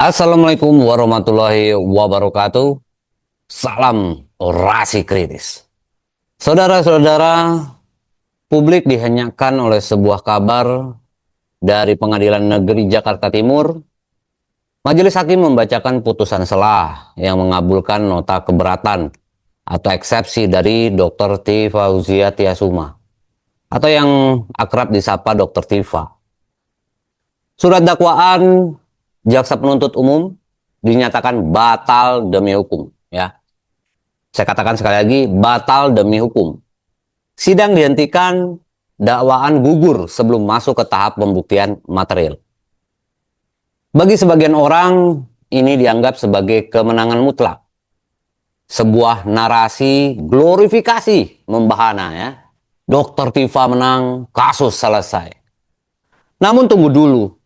Assalamualaikum warahmatullahi wabarakatuh. Salam orasi kritis. Saudara-saudara, publik dihenyakan oleh sebuah kabar dari Pengadilan Negeri Jakarta Timur. Majelis Hakim membacakan putusan selah yang mengabulkan nota keberatan atau eksepsi dari Dr. T. Fauzia Tiasuma atau yang akrab disapa Dr. Tifa. Surat dakwaan jaksa penuntut umum dinyatakan batal demi hukum, ya. Saya katakan sekali lagi, batal demi hukum. Sidang dihentikan, dakwaan gugur sebelum masuk ke tahap pembuktian material. Bagi sebagian orang, ini dianggap sebagai kemenangan mutlak. Sebuah narasi glorifikasi membahana, ya. Dr. Tifa menang, kasus selesai. Namun tunggu dulu.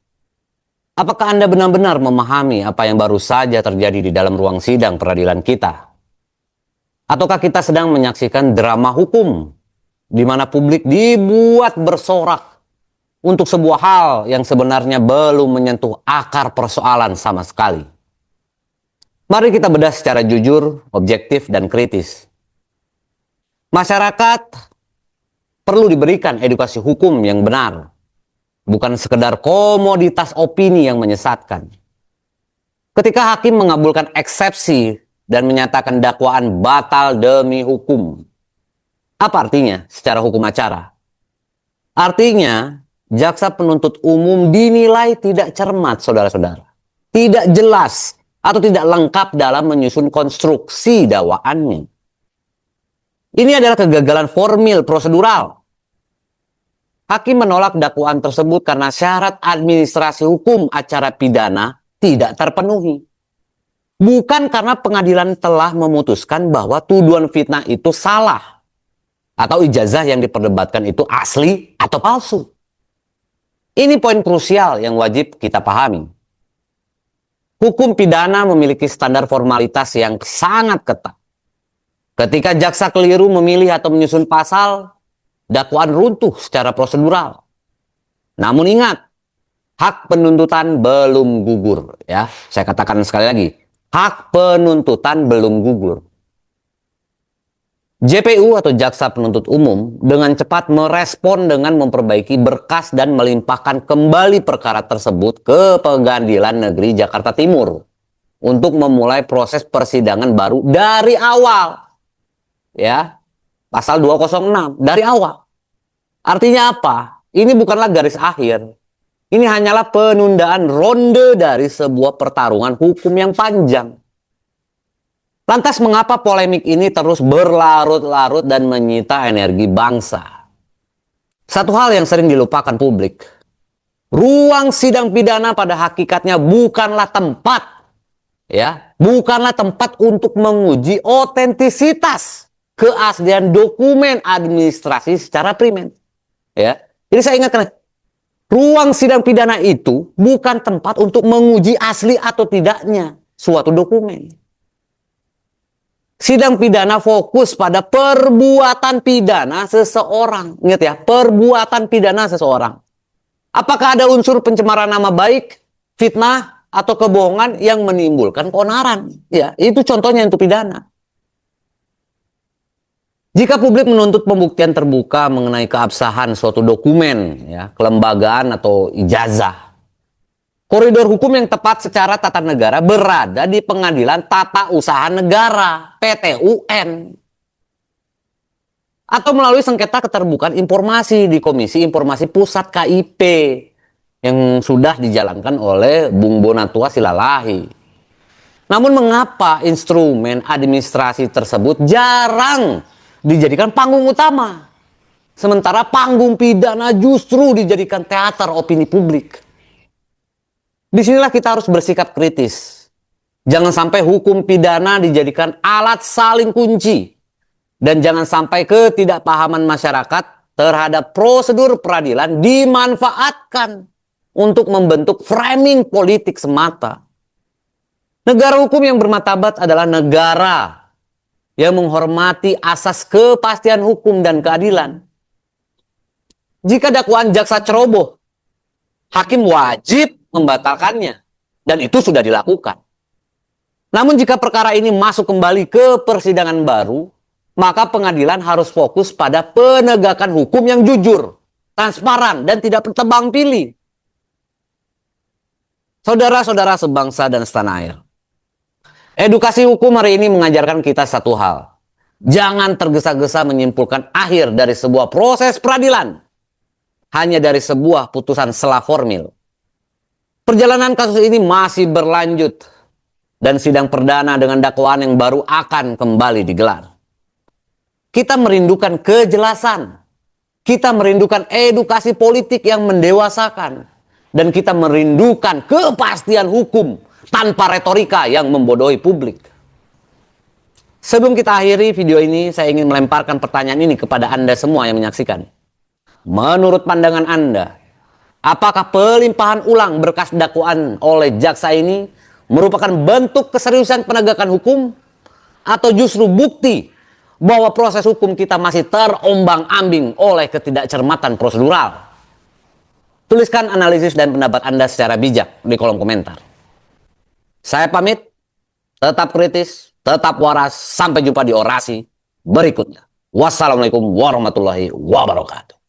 Apakah Anda benar-benar memahami apa yang baru saja terjadi di dalam ruang sidang peradilan kita? Ataukah kita sedang menyaksikan drama hukum di mana publik dibuat bersorak untuk sebuah hal yang sebenarnya belum menyentuh akar persoalan sama sekali? Mari kita bedah secara jujur, objektif, dan kritis. Masyarakat perlu diberikan edukasi hukum yang benar. Bukan sekedar komoditas opini yang menyesatkan. Ketika hakim mengabulkan eksepsi dan menyatakan dakwaan batal demi hukum, apa artinya secara hukum acara? Artinya, jaksa penuntut umum dinilai tidak cermat, saudara-saudara. Tidak jelas atau tidak lengkap dalam menyusun konstruksi dakwaannya. Ini adalah kegagalan formil prosedural. Hakim menolak dakwaan tersebut karena syarat administrasi hukum acara pidana tidak terpenuhi. Bukan karena pengadilan telah memutuskan bahwa tuduhan fitnah itu salah atau ijazah yang diperdebatkan itu asli atau palsu. Ini poin krusial yang wajib kita pahami. Hukum pidana memiliki standar formalitas yang sangat ketat. Ketika jaksa keliru memilih atau menyusun pasal, dakwaan runtuh secara prosedural. Namun ingat, hak penuntutan belum gugur, ya. Saya katakan sekali lagi, hak penuntutan belum gugur. JPU atau jaksa penuntut umum dengan cepat merespon dengan memperbaiki berkas dan melimpahkan kembali perkara tersebut ke Pengadilan Negeri Jakarta Timur untuk memulai proses persidangan baru dari awal. Ya. Pasal 206 dari awal. Artinya apa? Ini bukanlah garis akhir. Ini hanyalah penundaan ronde dari sebuah pertarungan hukum yang panjang. Lantas mengapa polemik ini terus berlarut-larut dan menyita energi bangsa? Satu hal yang sering dilupakan publik. Ruang sidang pidana pada hakikatnya bukanlah tempat, ya, bukanlah tempat untuk menguji otentisitas keaslian dokumen administrasi secara primer. Ya. Jadi saya ingatkan, ruang sidang pidana itu bukan tempat untuk menguji asli atau tidaknya suatu dokumen. Sidang pidana fokus pada perbuatan pidana seseorang. Ingat ya, perbuatan pidana seseorang. Apakah ada unsur pencemaran nama baik, fitnah, atau kebohongan yang menimbulkan keonaran? Ya, itu contohnya untuk pidana. Jika publik menuntut pembuktian terbuka mengenai keabsahan suatu dokumen, ya, kelembagaan atau ijazah, koridor hukum yang tepat secara tata negara berada di Pengadilan Tata Usaha Negara (PT-UN) atau melalui sengketa keterbukaan informasi di Komisi Informasi Pusat KIP yang sudah dijalankan oleh Bung Bonatua Silalahi. Namun mengapa instrumen administrasi tersebut jarang dijadikan panggung utama, sementara panggung pidana justru dijadikan teater opini publik? Disinilah kita harus bersikap kritis. Jangan sampai hukum pidana dijadikan alat saling kunci, dan jangan sampai ketidakpahaman masyarakat terhadap prosedur peradilan dimanfaatkan untuk membentuk framing politik semata. Negara hukum yang bermartabat adalah negara yang menghormati asas kepastian hukum dan keadilan. Jika dakwaan jaksa ceroboh, hakim wajib membatalkannya. Dan itu sudah dilakukan. Namun jika perkara ini masuk kembali ke persidangan baru, maka pengadilan harus fokus pada penegakan hukum yang jujur, transparan, dan tidak tebang pilih. Saudara-saudara sebangsa dan setanah air, edukasi hukum hari ini mengajarkan kita satu hal. Jangan tergesa-gesa menyimpulkan akhir dari sebuah proses peradilan hanya dari sebuah putusan sela formil. Perjalanan kasus ini masih berlanjut dan sidang perdana dengan dakwaan yang baru akan kembali digelar. Kita merindukan kejelasan. Kita merindukan edukasi politik yang mendewasakan. Dan kita merindukan kepastian hukum tanpa retorika yang membodohi publik. Sebelum kita akhiri video ini, saya ingin melemparkan pertanyaan ini kepada Anda semua yang menyaksikan. Menurut pandangan Anda, apakah pelimpahan ulang berkas dakwaan oleh jaksa ini merupakan bentuk keseriusan penegakan hukum atau justru bukti bahwa proses hukum kita masih terombang-ambing oleh ketidakcermatan prosedural? Tuliskan analisis dan pendapat Anda secara bijak di kolom komentar. Saya pamit, tetap kritis, tetap waras, sampai jumpa di orasi berikutnya. Wassalamualaikum warahmatullahi wabarakatuh.